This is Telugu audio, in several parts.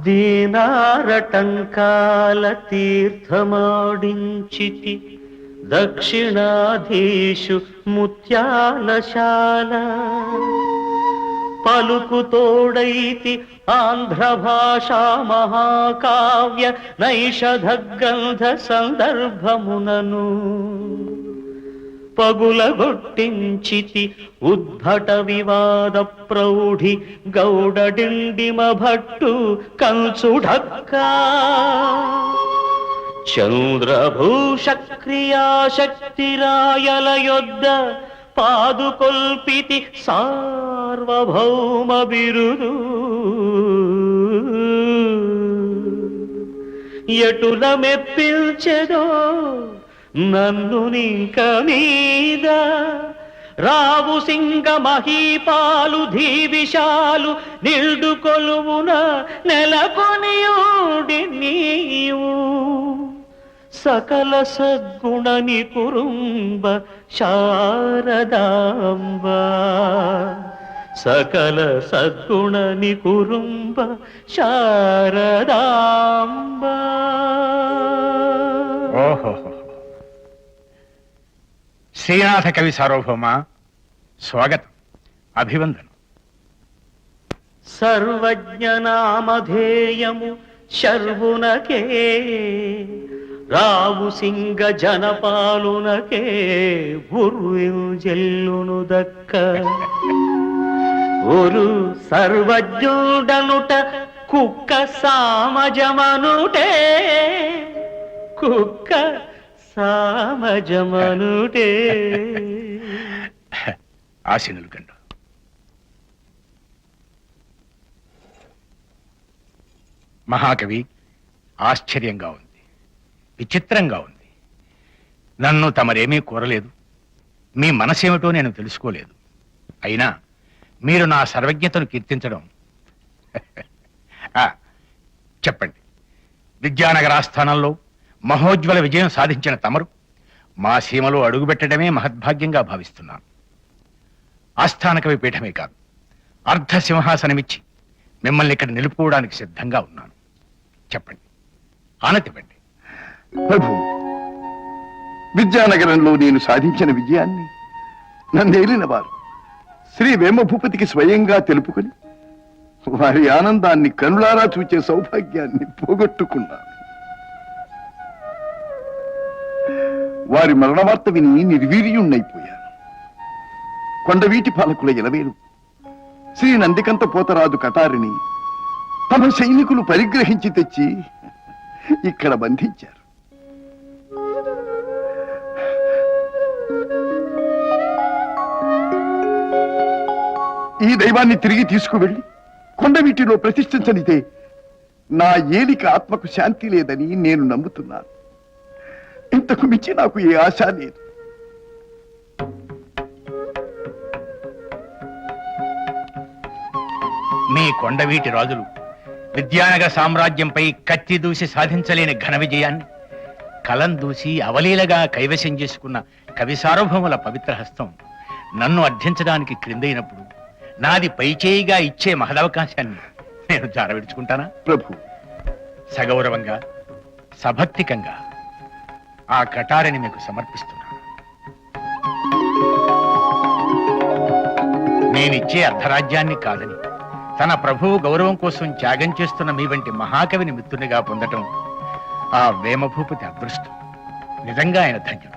దీనారటంకాల తీర్థమాడించితి దక్షిణాధీషు ముత్యాలశాల పలుకు తోడైతి ఆంధ్ర భాషా మహాకావ్య నైషధగంధ సందర్భమునను పగులగొట్టించితి ఉద్భట వివాద ప్రౌఢి గౌడడిండిమ భట్టు కంచుఢక్కా చంద్రభూష క్రియాశక్తిరాయల యొద్ద పాదుకొల్పితి సార్వభౌమ బిరుదు ఎటుల మెప్పించెదో నన్ను నింక మీద రావు సింగ మహీపాలు ధీవిశాలు నిల్డు కొలువున నెలకొనియోడి నీవు సకల సద్గుణని కురుంబ శారదాంబ సకల సద్గుణని కురుంబ శారదాంబ. ఓహో, శ్రీనాథ కవి సార్వభౌమ స్వాగతం, అభివందనం. సర్వజ్ఞనామధేయము శర్వునకే రావు సింగ జనపాలునకే ఉర్వింజెల్లును దక్క ఒరు సర్వజ్ఞుడనుట కుక్క సామజమనుటే కుక్క సామజమనుటే. ఆశీనులు కండు. మహాకవి, ఆశ్చర్యంగా ఉంది, విచిత్రంగా ఉంది. నన్ను తమరేమీ కోరలేదు, మీ మనసేమిటో నేను తెలుసుకోలేదు. అయినా మీరు నా సర్వజ్ఞతను కీర్తించడం చెప్పండి. విద్యానగర ఆస్థానంలో మహోజ్వల విజయం సాధించిన తమరు మా సీమలో అడుగుపెట్టడమే మహద్భాగ్యంగా భావిస్తున్నాను. ఆస్థాన కవి పీఠమే కాదు, అర్ధ సింహాసనమిచ్చి మిమ్మల్ని ఇక్కడ నిలుపుకోవడానికి సిద్ధంగా ఉన్నాను. చెప్పండి, ఆనతివ్వండి. ప్రభు, విద్యానగరంలో నేను సాధించిన విజయాన్ని నన్నేలిన వారు శ్రీ వేమభూపతికి స్వయంగా తెలుపుకొని వారి ఆనందాన్ని కనులారా చూచే సౌభాగ్యాన్ని పోగొట్టుకున్నాను. వారి మరణవార్త విని నిర్వీర్యుణ్ణైపోయాను. కొండవీటి పాలకుల ఎలవేలు శ్రీ నందికంత పోతరాజు కటారిని తమ సైనికులు పరిగ్రహించి తెచ్చి ఇక్కడ బంధించారు. ఈ దైవాన్ని తిరిగి తీసుకువెళ్ళి కొండవీటిలో ప్రతిష్ఠించనిదే నా ఏలిక ఆత్మకు శాంతి లేదని నేను నమ్ముతున్నాను. ఇంతకు మించి నాకు ఏ ఆశ లేదు. మీ కొండవీటి రాజులు విద్యానగర సామ్రాజ్యంపై కత్తి దూసి సాధించలేని ఘన విజయాన్ని కలం దూసి అవలీలగా కైవశం చేసుకున్న కవి సార్వభౌముల పవిత్ర హస్తం నన్ను అర్థించడానికి క్రిందైనప్పుడు నాది పైచేయిగా ఇచ్చే మహదవకాశాన్ని నేను జారవిడుచుకుంటానా? ప్రభు, సగౌరవంగా సభక్తికంగా ఆ కటారిని మీకు సమర్పిస్తున్నాను. నేనిచ్చే అర్ధరాజ్యాన్ని కాదని తన ప్రభువు గౌరవం కోసం త్యాగం చేస్తున్న మీ వంటి మహాకవిని మిత్రునిగా పొందటం ఆ వేమభూపతి అదృష్టం. నిజంగా ఆయన ధన్యుడు.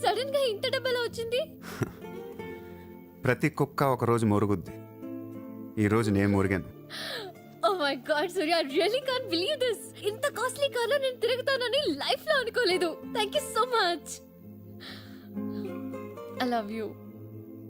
సడన్ గా ఇంత డబ్బెలా వచ్చింది? ప్రతి కుక్క ఒక రోజు మొరుగుద్ది. ఈ రోజు నేను మొరిగాను. Oh my god Surya, I really can't believe this. ఇంత కాస్ట్లీ కార్ లో నేను తిరుగుతానని లైఫ్ లో అనుకోలేదు. Thank you so much. I love you.